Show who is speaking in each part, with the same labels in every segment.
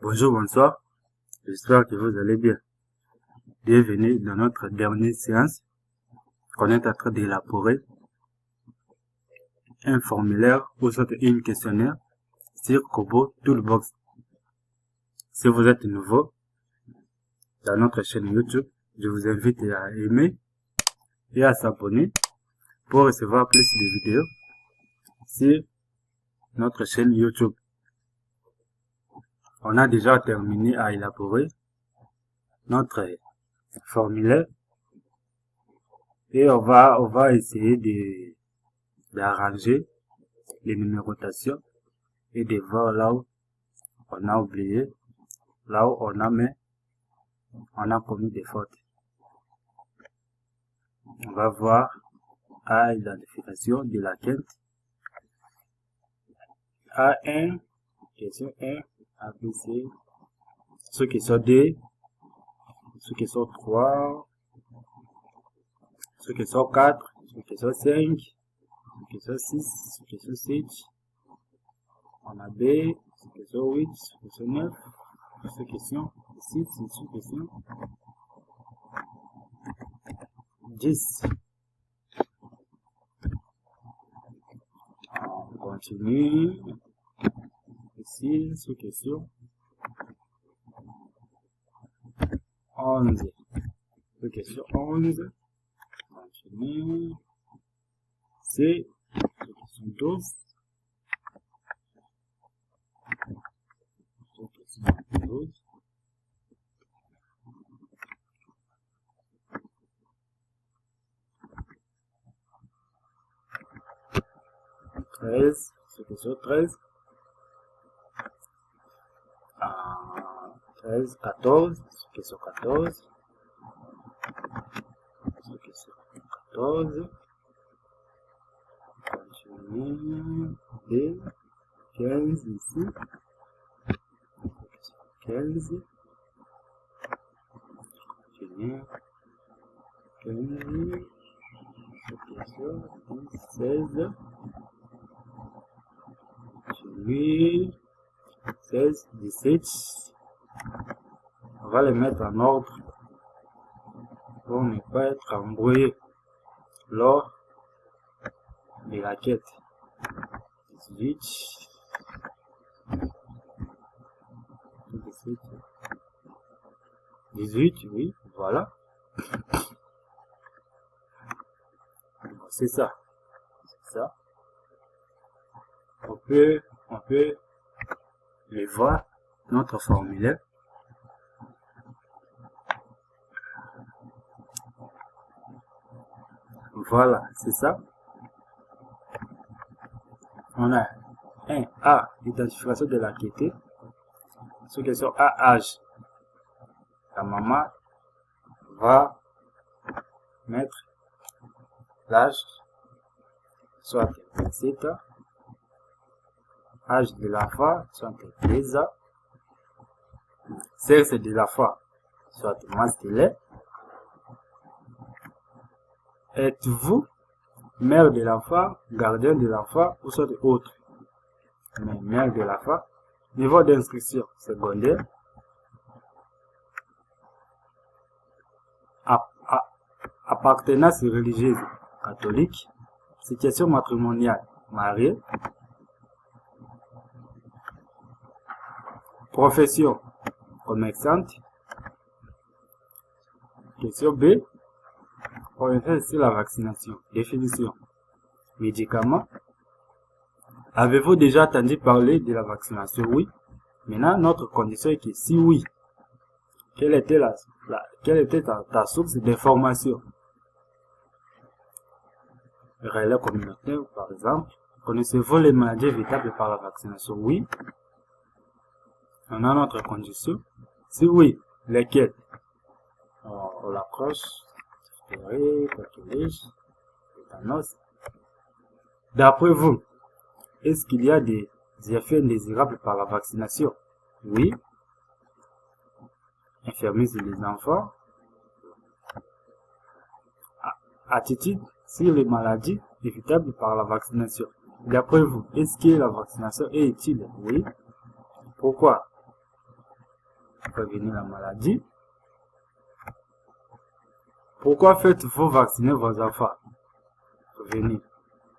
Speaker 1: Bonjour, bonsoir, j'espère que vous allez bien. Bienvenue dans notre dernière séance qu'on est en train d'élaborer un formulaire ou soit une questionnaire sur Kobo Toolbox. Si vous êtes nouveau dans notre chaîne YouTube, je vous invite à aimer et à s'abonner pour recevoir plus de vidéos sur notre chaîne YouTube. On a déjà terminé à élaborer notre formulaire et on va essayer d'arranger les numérotations et de voir là où on a oublié, là où on a commis des fautes. On va voir à l'identification de la quinte. A1, question 1, ABC, ceux qui sont D, ceux qui sont 3, ceux qui sont 4, ceux qui sont 5, ceux qui sont 6, ceux qui sont 7, on a B, ceux qui sont 8, ceux qui sont 9, ceux qui sont 6, ceux qui sont 10. On continue. Ici, ceux qui sont 11. Ceux qui sont 11. Continue. C, ceux qui sont 12. Ceux qui sont 12. Ceux qui sont 13, 13, 14, ceux qui sont 14, ceux qui sont 14, continue, B, 15 ici, 15, continue, 15, ceux qui sont 16, 18, 16, 17, on va les mettre en ordre pour ne pas être embrouillé lors de la quête. 18, 17, 18, oui, voilà. C'est ça. C'est ça. On peut les voir, notre formulaire. Voilà, c'est ça. On a un A, l'identification de l'enquêté. Ceux qui sont à âge, la maman va mettre l'âge, soit 27 ans, âge de l'enfant, soit 13 ans, sexe de l'enfant, soit masculin. Êtes-vous mère de l'enfant, gardien de l'enfant ou soit autre? Mais mère de l'enfant. Niveau d'inscription secondaire. Appartenance religieuse catholique. Situation matrimoniale mariée. Profession commerçante. Question B. Orientation sur la vaccination. Définition. Médicaments. Avez-vous déjà entendu parler de la vaccination? Oui. Maintenant, notre condition est que si oui, quelle était ta source d'information? Relais communautaire, par exemple. Connaissez-vous les maladies évitables par la vaccination? Oui. On a notre condition. Si oui, lesquelles? On l'approche. D'après vous, est-ce qu'il y a des effets indésirables par la vaccination? Oui. Infirmiers sur les enfants. Attitude sur les maladies évitables par la vaccination. D'après vous, est-ce que la vaccination est utile? Oui. Pourquoi? prévenir la maladie. Pourquoi faites-vous vacciner vos enfants? Prévenir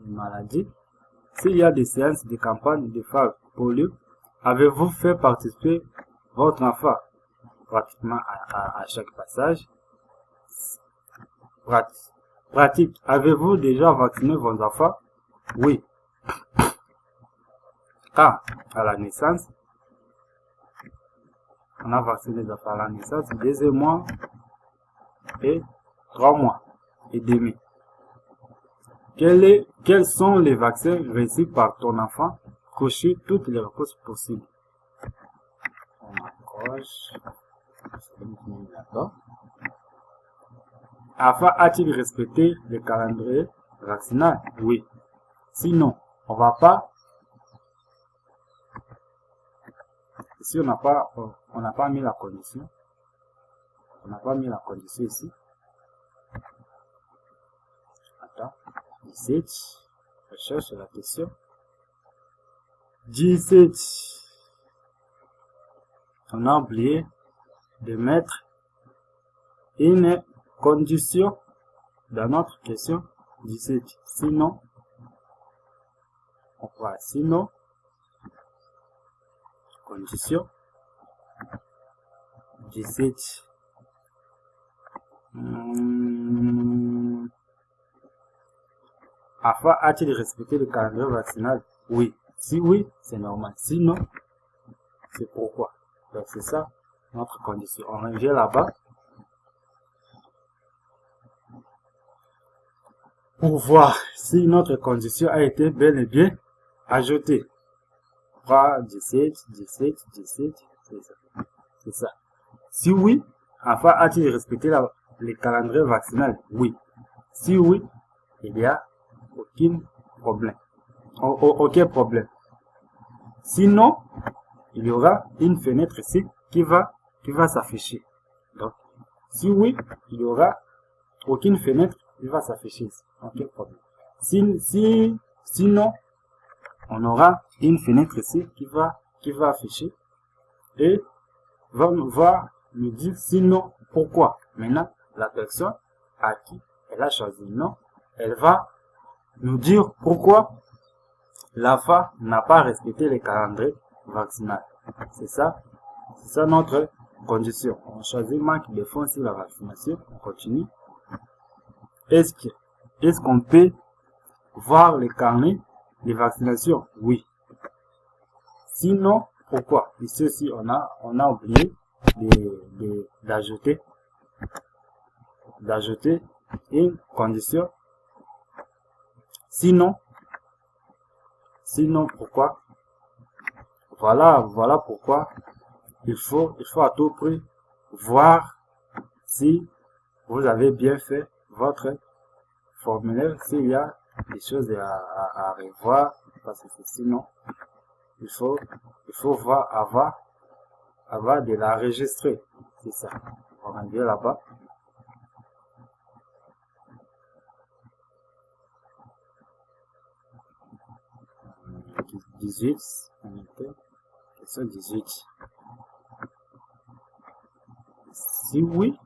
Speaker 1: une maladie. S'il y a des séances de campagne de phare polio, avez-vous fait participer votre enfant pratiquement à chaque passage? Pratique. Avez-vous déjà vacciné vos enfants? Oui. Quand? À la naissance. On a vacciné les enfants à la naissance, 2 mois et 3 mois et demi. Quels sont les vaccins reçus par ton enfant? Cochez toutes les réponses possibles. On accroche. Enfin, a-t-il respecté le calendrier vaccinal? Oui. Sinon, on va pas. Ici, on n'a pas mis la condition. On n'a pas mis la condition ici. Attends. 17. Je cherche la question. 17. On a oublié de mettre une condition dans notre question 17. Sinon, on va sinon, condition 17. Afin, a-t-il respecté le calendrier vaccinal? Oui. Si oui, c'est normal. Sinon, c'est pourquoi. Donc, c'est ça, notre condition. On revient là-bas. Pour voir si notre condition a été bel et bien ajoutée. 3, 17, 17, 17, c'est ça. Si oui, enfin, a-t-il respecté le calendrier vaccinal? Oui. Si oui, il y a aucun problème. Aucun problème. Sinon, il y aura une fenêtre ici qui va s'afficher. Donc, si oui, il y aura aucune fenêtre qui va s'afficher ici. Aucun problème. Sinon, on aura une fenêtre ici qui va afficher et va nous dire sinon pourquoi. Maintenant, la personne à qui elle a choisi non, elle va nous dire pourquoi l'enfant n'a pas respecté les calendriers vaccinal. C'est ça notre condition. On choisit manque de fonds sur la vaccination. On continue. Est-ce qu'on peut voir les carnets de vaccination? Oui. Sinon, pourquoi? Et ceci, on a oublié d'ajouter une condition. Sinon, pourquoi? Voilà pourquoi il faut à tout prix voir si vous avez bien fait votre formulaire, s'il y a des choses à revoir, parce que sinon, il faut voir avant de la enregistrer. C'est ça. On revient là-bas. Question 18. Si oui.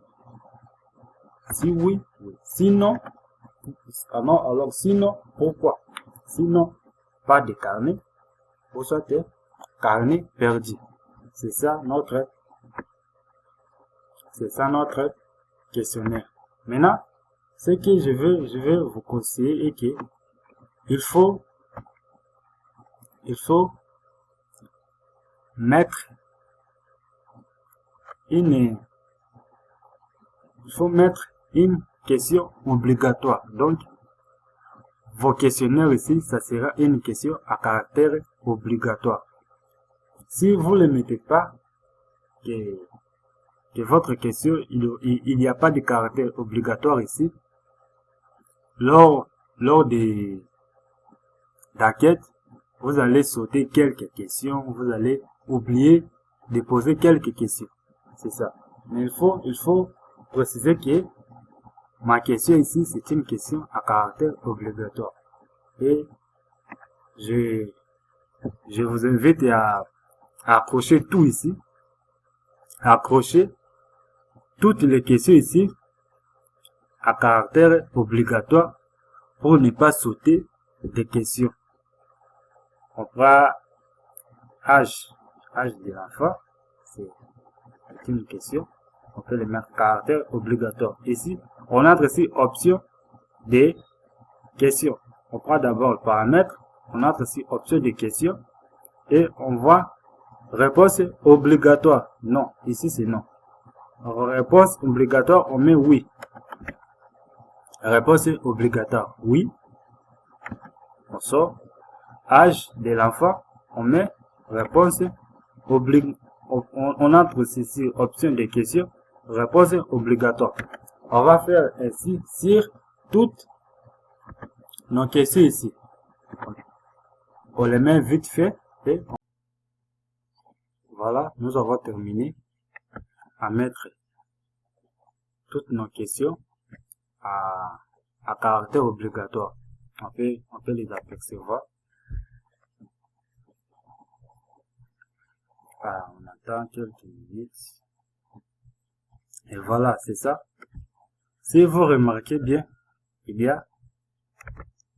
Speaker 1: Sinon, alors sinon, pourquoi? Sinon, pas de carnet, ou soit carnet perdu. C'est ça notre questionnaire. Maintenant, ce que je veux vous conseiller est que il faut mettre une question obligatoire. Donc, vos questionnaires ici, ça sera une question à caractère obligatoire. Si vous ne mettez pas que votre question, il n'y a pas de caractère obligatoire ici, lors des d'enquête, vous allez sauter quelques questions, vous allez oublier de poser quelques questions. C'est ça. Mais il faut préciser que ma question ici, c'est une question à caractère obligatoire. Et je vous invite à accrocher tout ici. accrocher toutes les questions ici à caractère obligatoire pour ne pas sauter des questions. On prend âge de l'enfant, c'est une question. On peut le mettre caractère obligatoire. Ici, on entre ici option des questions. On prend d'abord le paramètre, on entre ici option des questions et on voit réponse obligatoire. Non, ici c'est non. Réponse obligatoire, on met oui. Réponse obligatoire, oui. On sort. Âge de l'enfant, on met réponse obligatoire. On entre ici option des questions, réponse obligatoire. On va faire ainsi sur toutes nos questions ici. On les met vite fait et voilà, nous avons terminé à mettre toutes nos questions à caractère obligatoire. On peut les apercevoir. Voilà, on attend quelques minutes. Et voilà, c'est ça. Si vous remarquez bien,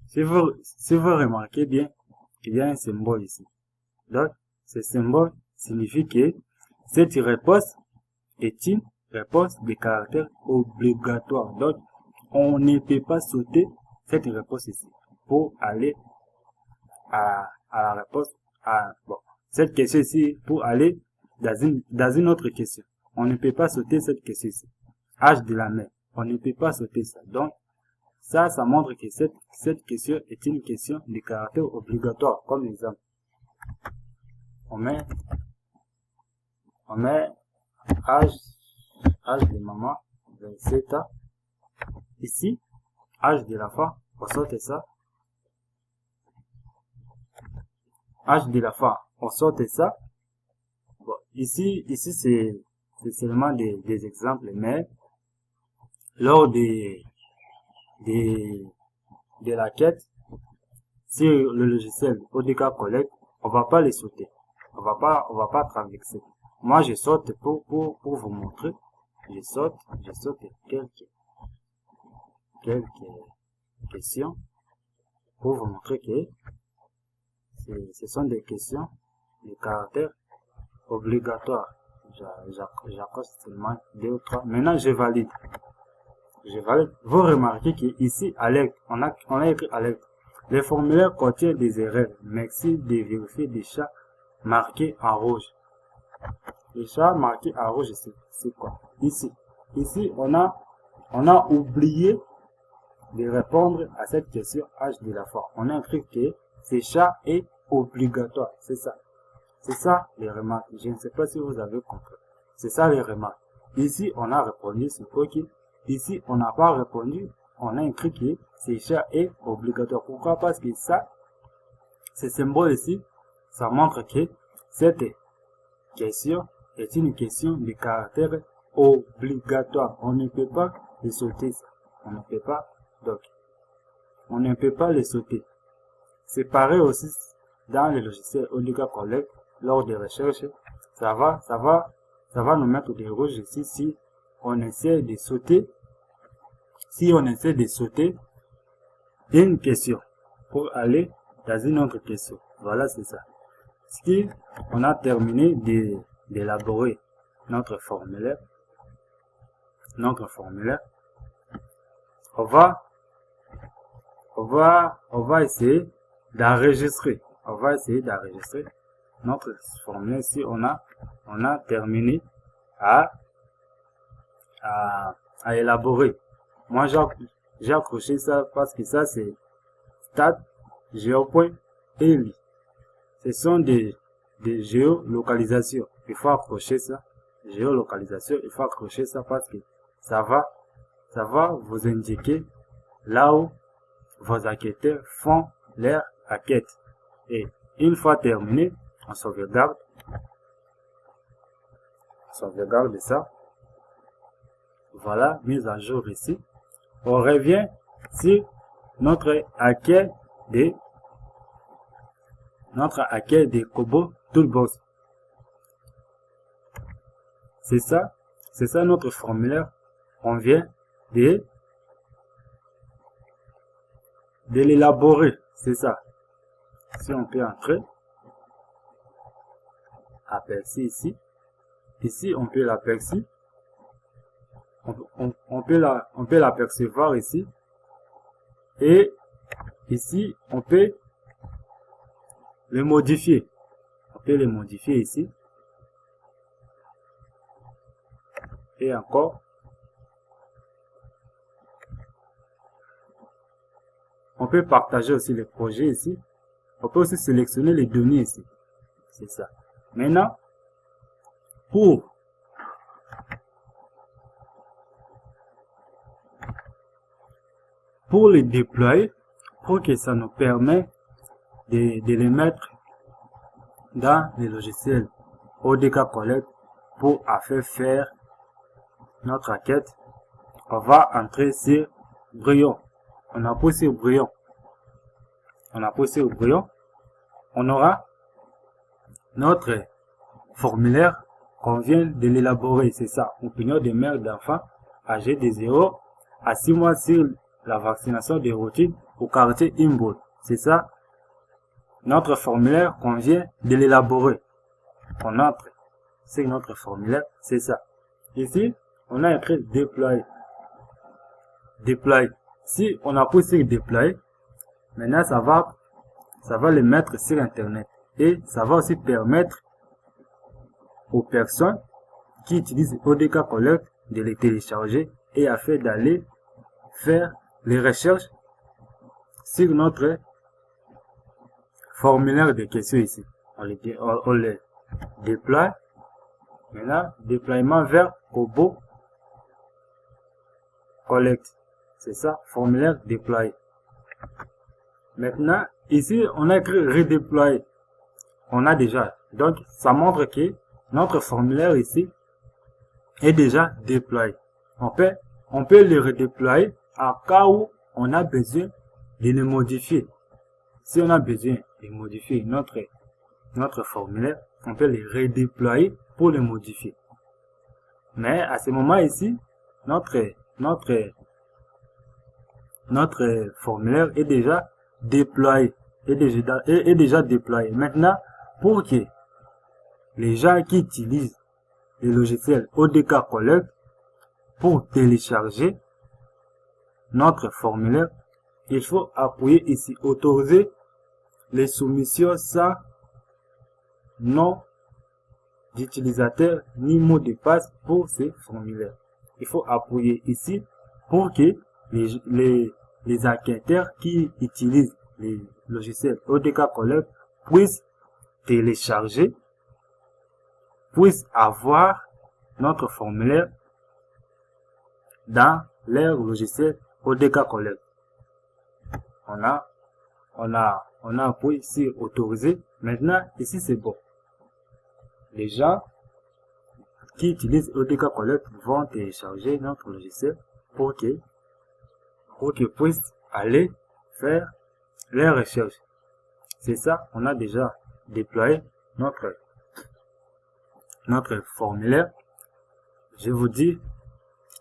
Speaker 1: si vous remarquez bien, il y a un symbole ici. Donc, ce symbole signifie que cette réponse est une réponse de caractère obligatoire. Donc, on ne peut pas sauter cette réponse ici pour aller à la réponse cette question ici pour aller dans une autre question. On ne peut pas sauter cette question ici. Âge de la mère. On ne peut pas sauter ça. Donc, ça montre que cette question est une question de caractère obligatoire. Comme exemple, on met âge de maman, 27 ans. Ici, âge de l'enfant, on saute ça. Âge de l'enfant, on saute ça. Bon, ici c'est seulement des exemples, mais lors de la quête, sur le logiciel ODK Collect, on va pas les sauter. On va pas traverser. Moi, je saute pour vous montrer. Je saute quelques questions pour vous montrer que ce sont des questions de caractère obligatoire. J'accroche seulement 2 ou 3. Maintenant, je valide. Vous remarquez qu'ici, alerte, on a écrit alerte. Le formulaire contient des erreurs. Merci de vérifier des chats marqués en rouge. Les chats marqués en rouge, c'est quoi? Ici, on a oublié de répondre à cette question âge de l'enfant. On a écrit que ce chat est obligatoire. C'est ça. C'est ça les remarques. Je ne sais pas si vous avez compris. C'est ça les remarques. Ici, on a répondu sur OK. Ici, on n'a pas répondu. On a écrit que ce chat est obligatoire. Pourquoi? Parce que ça, ce symbole ici, ça montre que cette question est une question de caractère obligatoire. On ne peut pas les sauter. On ne peut pas. Donc, on ne peut pas les sauter. C'est pareil aussi dans le logiciel ODK Collect. Lors des recherches, ça va nous mettre des rouges ici si on essaie de sauter. Si on essaie de sauter une question pour aller dans une autre question. Voilà, c'est ça. Si on a terminé d'élaborer notre formulaire, on va essayer d'enregistrer. On va essayer d'enregistrer notre formulaire si on a terminé à élaborer. Moi, j'ai accroché ça parce que ça, c'est stat geo.eli. Ce sont des géolocalisations. Il faut accrocher ça. Géolocalisation, il faut accrocher ça parce que ça va vous indiquer là où vos enquêteurs font leur enquête. Et une fois terminé, on sauvegarde ça. Voilà, mise à jour ici. On revient sur notre enquête de Kobo Toolbox. C'est ça notre formulaire. On vient de l'élaborer. C'est ça. Si on peut entrer, aperçu ici. Ici, on peut l'apercevoir. On peut l'apercevoir ici. Et ici, on peut le modifier. On peut le modifier ici. Et encore. On peut partager aussi les projets ici. On peut aussi sélectionner les données ici. C'est ça. Maintenant, pour les déployer, pour que ça nous permet de les mettre dans les logiciels ODK Collect pour faire notre requête, on va entrer sur Brouillon. On appuie sur Brouillon. On appuie sur Brouillon. On aura notre formulaire qu'on vient de l'élaborer. C'est ça. Opinion de mère d'enfant âgé de 0 à 6 mois sur la vaccination des routines au quartier Imbol. C'est ça. Notre formulaire qu'on vient de l'élaborer. On entre sur notre formulaire. C'est ça. Ici, on a écrit déployer. Déployer. Si on appuie sur déployer, maintenant ça va le mettre sur internet. Et ça va aussi permettre aux personnes qui utilisent ODK Collect de les télécharger et afin d'aller faire les recherches sur notre formulaire de questions ici. On les déploie. Maintenant, déploiement vers Kobo Collect. C'est ça, formulaire déployé. Maintenant, ici, on a écrit redéployer. On a déjà. Donc, ça montre que notre formulaire ici est déjà déployé. On peut le redéployer en cas où on a besoin de le modifier. Si on a besoin de modifier notre formulaire, on peut le redéployer pour le modifier. Mais à ce moment ici, notre formulaire est déjà déployé. Est déjà déployé. Maintenant, pour que les gens qui utilisent le logiciel ODK Collect pour télécharger notre formulaire, il faut appuyer ici autoriser les soumissions sans nom d'utilisateur ni mot de passe pour ces formulaires. Il faut appuyer ici pour que les enquêteurs qui utilisent les logiciels ODK Collect puissent télécharger, puissent avoir notre formulaire dans leur logiciel ODK Collect. On a appuyé sur autoriser. Maintenant, ici c'est bon. Les gens qui utilisent ODK Collect vont télécharger notre logiciel pour qu'ils puissent aller faire les recherches. C'est ça, on a déjà déployé notre formulaire. Je vous dis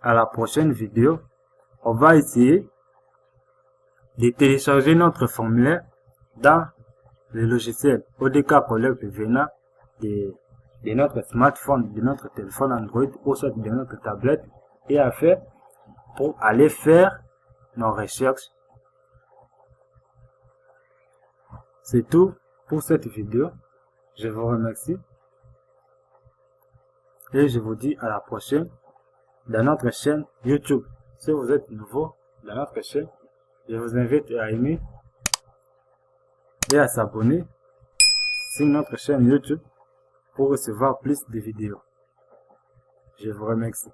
Speaker 1: à la prochaine vidéo. On va essayer de télécharger notre formulaire dans le logiciel ODK Collect venant de notre smartphone, de notre téléphone Android ou soit de notre tablette et à faire pour aller faire nos recherches. C'est tout pour cette vidéo. Je vous remercie et je vous dis à la prochaine dans notre chaîne YouTube. Si vous êtes nouveau dans notre chaîne, je vous invite à aimer et à s'abonner sur notre chaîne YouTube pour recevoir plus de vidéos. Je vous remercie.